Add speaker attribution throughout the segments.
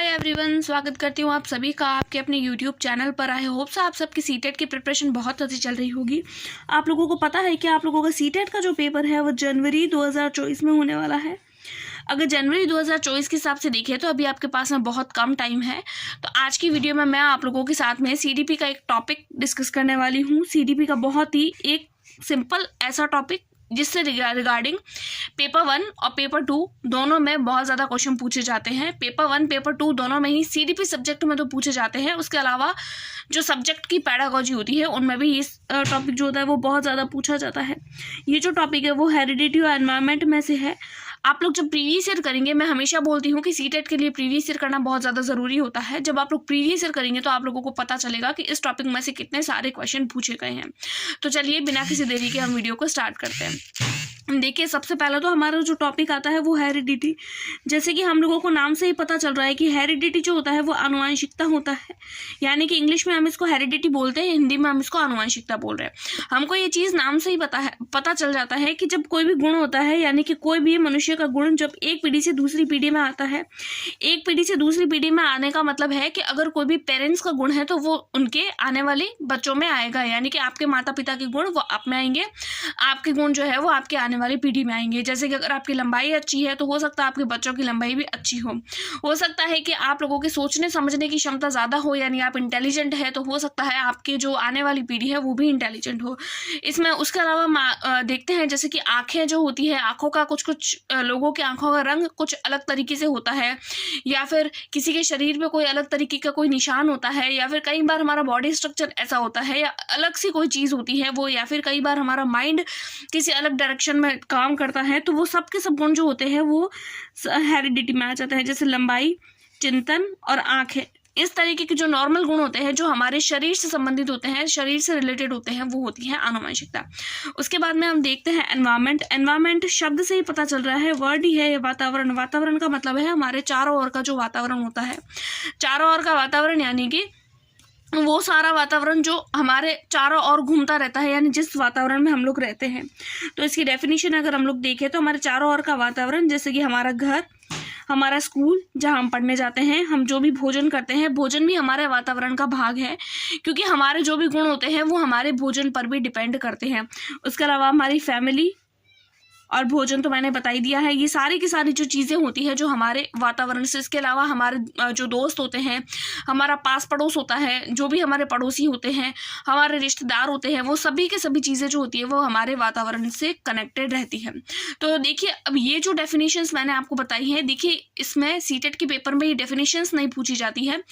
Speaker 1: Hi everyone, स्वागत करती हूँ आप सभी का आपके अपने यूट्यूब चैनल पर। आई होप आप सबकी सीटेट की प्रिपरेशन बहुत अच्छी चल रही होगी। आप लोगों को पता है कि आप लोगों का सीटेट का जो पेपर है वो जनवरी 2024 में होने वाला है। अगर जनवरी 2024 के हिसाब से देखें तो अभी आपके पास में बहुत कम टाइम है। तो आज की वीडियो में मैं आप लोगों के साथ में सीडीपी का एक टॉपिक डिस्कस करने वाली हूँ। सीडीपी का बहुत ही एक सिंपल ऐसा टॉपिक जिससे रिगार्डिंग पेपर 1 और पेपर 2 दोनों में बहुत ज़्यादा क्वेश्चन पूछे जाते हैं। पेपर 1 पेपर 2 दोनों में ही सीडीपी सब्जेक्ट में तो पूछे जाते हैं, उसके अलावा जो सब्जेक्ट की पैडागोजी होती है उनमें भी इस टॉपिक जो होता है वो बहुत ज़्यादा पूछा जाता है। ये जो टॉपिक है वो हेरिडिटी और एनवायरनमेंट में से है। आप लोग जब प्रीवियस ईयर करेंगे, मैं हमेशा बोलती हूँ कि सीटेट के लिए प्रीवियस ईयर करना बहुत ज़्यादा ज़रूरी होता है। जब आप लोग प्रीवियस ईयर करेंगे तो आप लोगों को पता चलेगा कि इस टॉपिक में से कितने सारे क्वेश्चन पूछे गए हैं। तो चलिए बिना किसी देरी के हम वीडियो को स्टार्ट करते हैं। देखिए, सबसे पहला तो हमारा जो टॉपिक आता है वो हेरिडिटी। जैसे कि हम लोगों को नाम से ही पता चल रहा है कि हेरिडिटी जो होता है वो आनुवंशिकता होता है, यानी कि इंग्लिश में हम इसको हेरिडिटी बोलते हैं, हिंदी में हम इसको आनुवंशिकता बोल रहे हैं। हमको ये चीज़ नाम से ही पता चल जाता है कि जब कोई भी गुण होता है, यानी कि कोई भी मनुष्य का गुण जब एक पीढ़ी से दूसरी पीढ़ी में आता है, एक पीढ़ी से दूसरी पीढ़ी में आने का मतलब है कि अगर कोई भी पेरेंट्स का गुण है तो वो उनके आने वाले बच्चों में आएगा, यानी कि आपके माता पिता के गुण वो आप में आएंगे, आपके गुण जो है वो आपके आने वाली पीढ़ी में आएंगे। जैसे कि अगर आपकी लंबाई अच्छी है तो हो सकता है आपके बच्चों की लंबाई भी अच्छी हो सकता है कि आप लोगों के सोचने समझने की क्षमता ज़्यादा हो, यानी आप इंटेलिजेंट है, तो हो सकता है आपके जो आने वाली पीढ़ी है वो भी इंटेलिजेंट हो। इसमें उसके अलावा देखते हैं जैसे कि आँखें जो होती है, आँखों का कुछ लोगों की आँखों का रंग कुछ अलग तरीके से होता है, या फिर किसी के शरीर पे कोई अलग तरीके का कोई निशान होता है, या फिर कई बार हमारा बॉडी स्ट्रक्चर ऐसा होता है, या अलग सी कोई चीज़ होती है वो, या फिर कई बार हमारा माइंड किसी अलग डायरेक्शन में काम करता है। तो वो सब के सब गुण जो होते हैं वो हेरिडिटी में आ जाते हैं। जैसे लंबाई, चिंतन और आँखें, इस तरीके के जो नॉर्मल गुण होते हैं जो हमारे शरीर से संबंधित होते हैं, शरीर से रिलेटेड होते हैं, वो होती है आनुवंशिकता। उसके बाद में हम देखते हैं एनवायरनमेंट। एनवायरनमेंट शब्द से ही पता चल रहा है, वर्ड ही है वातावरण। वातावरण का मतलब है हमारे चारों ओर का जो वातावरण होता है, चारों ओर का वातावरण, यानी कि वो सारा वातावरण जो हमारे चारों ओर घूमता रहता है, यानी जिस वातावरण में हम लोग रहते हैं। तो इसकी डेफिनेशन अगर हम लोग देखें तो हमारे चारों ओर का वातावरण, जैसे कि हमारा घर, हमारा स्कूल जहाँ हम पढ़ने जाते हैं, हम जो भी भोजन करते हैं, भोजन भी हमारे वातावरण का भाग है, क्योंकि हमारे जो भी गुण होते हैं वो हमारे भोजन पर भी डिपेंड करते हैं। उसके अलावा हमारी फैमिली और भोजन तो मैंने बता ही दिया है। ये सारी की सारी जो चीज़ें होती हैं जो हमारे वातावरण से, इसके अलावा हमारे जो दोस्त होते हैं, हमारा पास पड़ोस होता है, जो भी हमारे पड़ोसी होते हैं, हमारे रिश्तेदार होते हैं, वो सभी के सभी चीज़ें जो होती है वो हमारे वातावरण से कनेक्टेड रहती है। तो देखिए, अब ये जो डेफिनेशंस मैंने आपको बताई है, देखिए इसमें सीटेट के पेपर में ये डेफिनेशंस नहीं पूछी जाती है,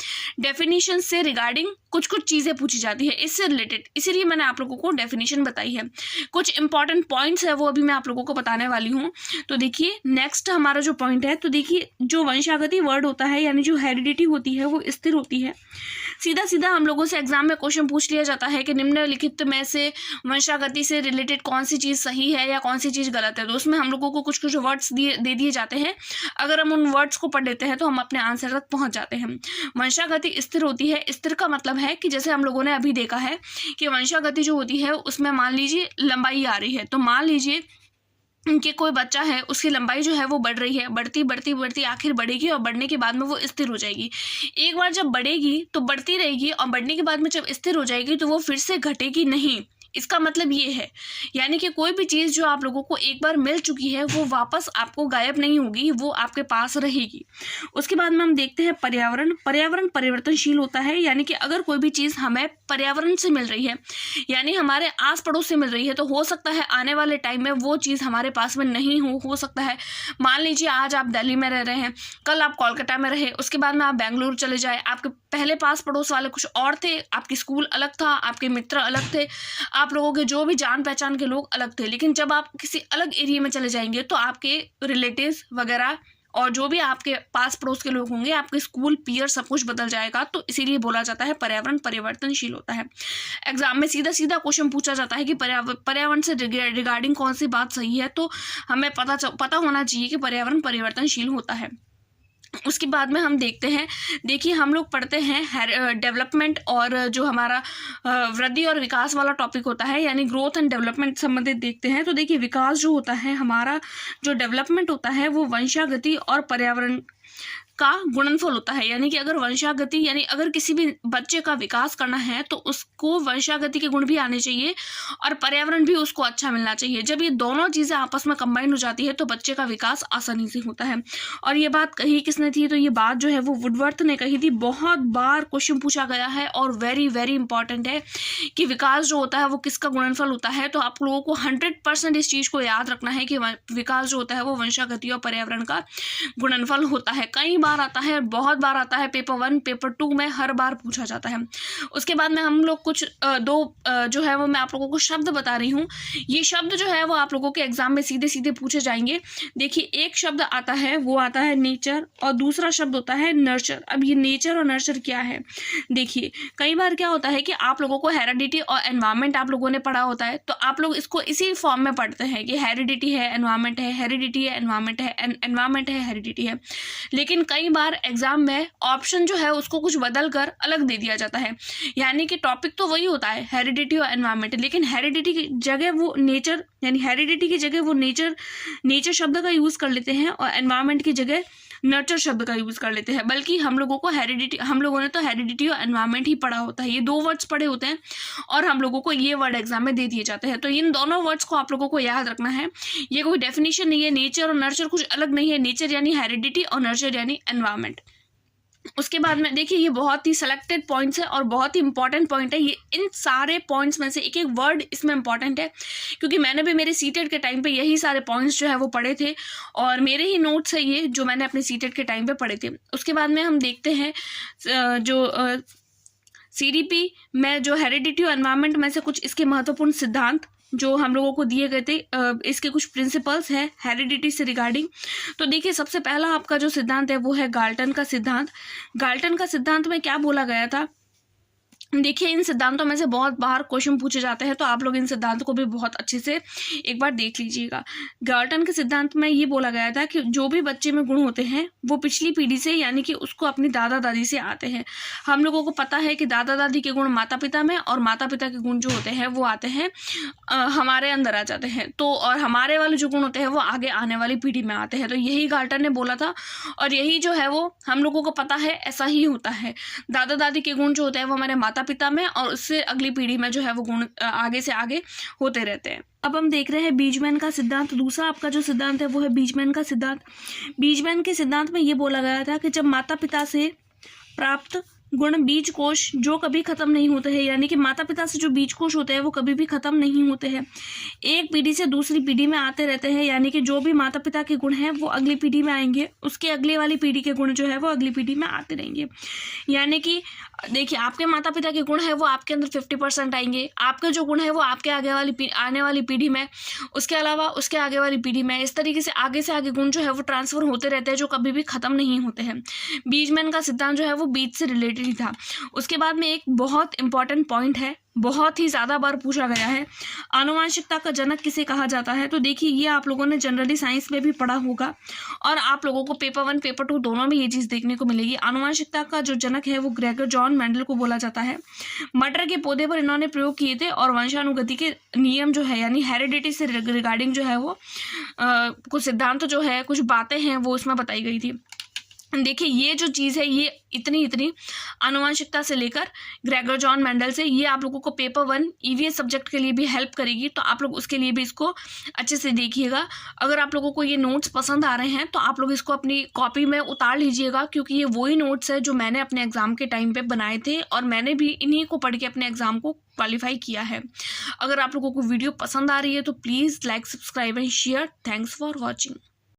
Speaker 1: डेफिनेशन से रिगार्डिंग कुछ चीज़ें पूछी जाती है इससे रिलेटेड, इसीलिए मैंने आप लोगों को डेफिनेशन बताई है। कुछ इंपॉर्टेंट पॉइंट्स है वो अभी मैं आप लोगों को बताने वाली हूँ। तो देखिए नेक्स्ट हमारा जो पॉइंट है, तो देखिए जो वंशागति वर्ड होता है, यानी जो हेरिडिटी होती है वो स्थिर होती है। सीधा सीधा हम लोगों से एग्जाम में क्वेश्चन पूछ लिया जाता है कि निम्नलिखित में से वंशागति से रिलेटेड कौन सी चीज़ सही है या कौन सी चीज़ गलत है। तो उसमें हम लोगों को कुछ वर्ड्स दे दिए जाते हैं, अगर हम उन वर्ड्स को पढ़ लेते हैं तो हम अपने आंसर तक पहुंच जाते हैं। वंशागति स्थिर होती है। स्थिर का मतलब है कि जैसे हम लोगों ने अभी देखा है कि वंशागति जो होती है उसमें मान लीजिए लंबाई आ रही है, तो मान लीजिए कि कोई बच्चा है, उसकी लंबाई जो है वो बढ़ रही है, बढ़ती बढ़ती बढ़ती आखिर बढ़ेगी और बढ़ने के बाद में वो स्थिर हो जाएगी। एक बार जब बढ़ेगी तो बढ़ती रहेगी और बढ़ने के बाद में जब स्थिर हो जाएगी तो वो फिर से घटेगी नहीं। इसका मतलब ये है, यानी कि कोई भी चीज़ जो आप लोगों को एक बार मिल चुकी है वो वापस आपको गायब नहीं होगी, वो आपके पास रहेगी। उसके बाद में हम देखते हैं पर्यावरण। पर्यावरण परिवर्तनशील होता है, यानी कि अगर कोई भी चीज़ हमें पर्यावरण से मिल रही है, यानी हमारे आस पड़ोस से मिल रही है, तो हो सकता है आने वाले टाइम में वो चीज़ हमारे पास में नहीं हो सकता है। मान लीजिए आज आप दिल्ली में रह रहे हैं, कल आप कोलकाता में रहे, उसके बाद में आप बेंगलुरु चले जाए, आपके पहले पास पड़ोस वाले कुछ और थे, आपकी स्कूल अलग था, आपके मित्र अलग थे, आप लोगों के जो भी जान पहचान के लोग अलग थे। लेकिन जब आप किसी अलग एरिया में चले जाएंगे तो आपके रिलेटिव्स वगैरह और जो भी आपके पास पड़ोस के लोग होंगे, आपके स्कूल पीयर सब कुछ बदल जाएगा। तो इसीलिए बोला जाता है पर्यावरण परिवर्तनशील होता है। एग्जाम में सीधा सीधा क्वेश्चन पूछा जाता है कि पर्यावरण से रिगार्डिंग कौन सी बात सही है, तो हमें पता होना चाहिए कि पर्यावरण परिवर्तनशील होता है। उसके बाद में हम देखते हैं, देखिए हम लोग पढ़ते हैं डेवलपमेंट और जो हमारा वृद्धि और विकास वाला टॉपिक होता है, यानी ग्रोथ एंड डेवलपमेंट संबंधित देखते हैं। तो देखिए विकास जो होता है, हमारा जो डेवलपमेंट होता है वो वंशागति और पर्यावरण का गुणनफल होता है। यानी कि अगर वंशागति यानी अगर किसी भी बच्चे का विकास करना है तो उसको वंशागति के गुण भी आने चाहिए और पर्यावरण भी उसको अच्छा मिलना चाहिए। जब ये दोनों चीज़ें आपस में कंबाइन हो जाती है तो बच्चे का विकास आसानी से होता है। और ये बात कही किसने थी? तो ये बात जो है वो वुडवर्थ ने कही थी। बहुत बार क्वेश्चन पूछा गया है और वेरी वेरी इंपॉर्टेंट है कि विकास जो होता है वो किसका गुणनफल होता है। तो आप लोगों को 100% इस चीज़ को याद रखना है कि विकास जो होता है वो वंशागति और पर्यावरण का गुणनफल होता है। कई बार आता है, बहुत बार आता है, पेपर 1 पेपर 2 में हर बार पूछा जाता है। उसके बाद में हम लोग कुछ जो है वो मैं आप लोगों को शब्द बता रही हूँ। ये शब्द जो है वो आप लोगों के एग्जाम में सीधे सीधे पूछे जाएंगे। देखिए, एक शब्द आता है वो आता है नेचर और दूसरा शब्द होता है नर्चर। अब ये नेचर और नर्चर क्या है? देखिए, कई बार क्या होता है कि आप लोगों को हेरिडिटी और एनवायरनमेंट आप लोगों ने पढ़ा होता है, तो आप लोग इसको इसी फॉर्म में पढ़ते हैं कि हेरिडिटी है, एनवायरनमेंट है, हेरिडिटी है, एनवायरनमेंट है, एनवायरनमेंट है, हेरिडिटी है। लेकिन कई बार एग्जाम में ऑप्शन जो है उसको कुछ बदल कर अलग दे दिया जाता है। यानी कि टॉपिक तो वही होता है, हेरिडिटी और एनवायरनमेंट, लेकिन हेरिडिटी की जगह वो नेचर यानी हेरिडिटी की जगह वो नेचर शब्द का यूज़ कर लेते हैं और एनवायरनमेंट की जगह नर्चर शब्द का यूज़ कर लेते हैं। बल्कि हम लोगों ने तो हेरिडिटी और एनवायरनमेंट ही पढ़ा होता है। ये 2 वर्ड्स पढ़े होते हैं और हम लोगों को ये वर्ड एग्जाम में दे दिए जाते हैं। तो इन दोनों वर्ड्स को आप लोगों को याद रखना है। ये कोई डेफिनेशन नहीं है, नेचर और नर्चर कुछ अलग नहीं है। नेचर यानी हेरिडिटी और नर्चर यानी एनवायरनमेंट। उसके बाद में देखिए, ये बहुत ही सेलेक्टेड पॉइंट्स है और बहुत ही इंपॉर्टेंट पॉइंट है। ये इन सारे पॉइंट्स में से एक एक वर्ड इसमें इंपॉर्टेंट है, क्योंकि मैंने भी मेरे सीटेट के टाइम पे यही सारे पॉइंट्स जो है वो पढ़े थे और मेरे ही नोट्स है ये जो मैंने अपने सीटेट के टाइम पे पढ़े थे। उसके बाद में हम देखते हैं जो CDP में जो हेरिडिटी और एनवायरनमेंट में से कुछ इसके महत्वपूर्ण सिद्धांत जो हम लोगों को दिए गए थे, इसके कुछ प्रिंसिपल्स हैं हेरिडिटी से रिगार्डिंग। तो देखिए, सबसे पहला आपका जो सिद्धांत है वो है गाल्टन का सिद्धांत। गाल्टन का सिद्धांत में क्या बोला गया था? देखिए, इन सिद्धांतों में से बहुत बार क्वेश्चन पूछे जाते हैं, तो आप लोग इन सिद्धांतों को भी बहुत अच्छे से एक बार देख लीजिएगा। गाल्टन के सिद्धांत में ये बोला गया था कि जो भी बच्चे में गुण होते हैं वो पिछली पीढ़ी से यानी कि उसको अपनी दादा दादी से आते हैं। हम लोगों को पता है कि दादा दादी के गुण माता पिता में और माता पिता के गुण जो होते हैं वो आते हैं हमारे अंदर आ जाते हैं। तो और हमारे वाले जो गुण होते हैं वो आगे आने वाली पीढ़ी में आते हैं। तो यही गाल्टन ने बोला था और यही जो है वो हम लोगों को पता है ऐसा ही होता है। दादा दादी के गुण जो होते हैं वो हमारे माता पिता में और उससे अगली पीढ़ी में जो है वो गुण आगे से आगे होते रहते हैं। अब हम देख रहे हैं बीजमैन का सिद्धांत। दूसरा आपका जो सिद्धांत है वो है बीजमैन का सिद्धांत। बीजमैन के सिद्धांत में ये बोला गया था कि जब माता पिता से प्राप्त गुण बीज कोश जो कभी खत्म नहीं होते हैं, यानी कि माता पिता से जो बीज कोश होते हैं वो कभी भी खत्म नहीं होते हैं, एक पीढ़ी से दूसरी पीढ़ी में आते रहते हैं। यानी कि जो भी माता पिता के गुण हैं वो अगली पीढ़ी में आएंगे, उसके अगले वाली पीढ़ी के गुण जो है वो अगली पीढ़ी में आते रहेंगे। यानी कि देखिए, आपके माता पिता के गुण है वो आपके अंदर 50% आएंगे, आपके जो गुण है वो आपके आने वाली पीढ़ी में, उसके अलावा उसके आगे वाली पीढ़ी में। इस तरीके से आगे गुण जो है वो ट्रांसफर होते रहते हैं, जो कभी भी खत्म नहीं होते हैं। बीजमैन का सिद्धांत जो है वो बीज से रिलेटेड ही था। उसके बाद में एक बहुत इंपॉर्टेंट पॉइंट है, बहुत ही ज़्यादा बार पूछा गया है, आनुवंशिकता का जनक किसे कहा जाता है? तो देखिए, ये आप लोगों ने जनरली साइंस में भी पढ़ा होगा और आप लोगों को पेपर 1 पेपर 2 दोनों में ये चीज़ देखने को मिलेगी। आनुवंशिकता का जो जनक है वो ग्रेगर जॉन मेंडल को बोला जाता है। मटर के पौधे पर इन्होंने प्रयोग किए थे और वंशानुगति के नियम जो है यानी हेरिडिटी से रिगार्डिंग जो है वो कुछ सिद्धांत जो है, कुछ बातें हैं वो उसमें बताई गई थी। देखिए, ये जो चीज़ है ये इतनी आनुवंशिकता से लेकर ग्रेगर जॉन मेंडल से, ये आप लोगों को पेपर 1 EVS सब्जेक्ट के लिए भी हेल्प करेगी। तो आप लोग उसके लिए भी इसको अच्छे से देखिएगा। अगर आप लोगों को ये नोट्स पसंद आ रहे हैं तो आप लोग इसको अपनी कॉपी में उतार लीजिएगा, क्योंकि ये वही नोट्स है जो मैंने अपने एग्ज़ाम के टाइम पे बनाए थे और मैंने भी इन्हीं को पढ़ के अपने एग्ज़ाम को क्वालिफाई किया है। अगर आप लोगों को वीडियो पसंद आ रही है तो please like, subscribe and share. Thanks for watching.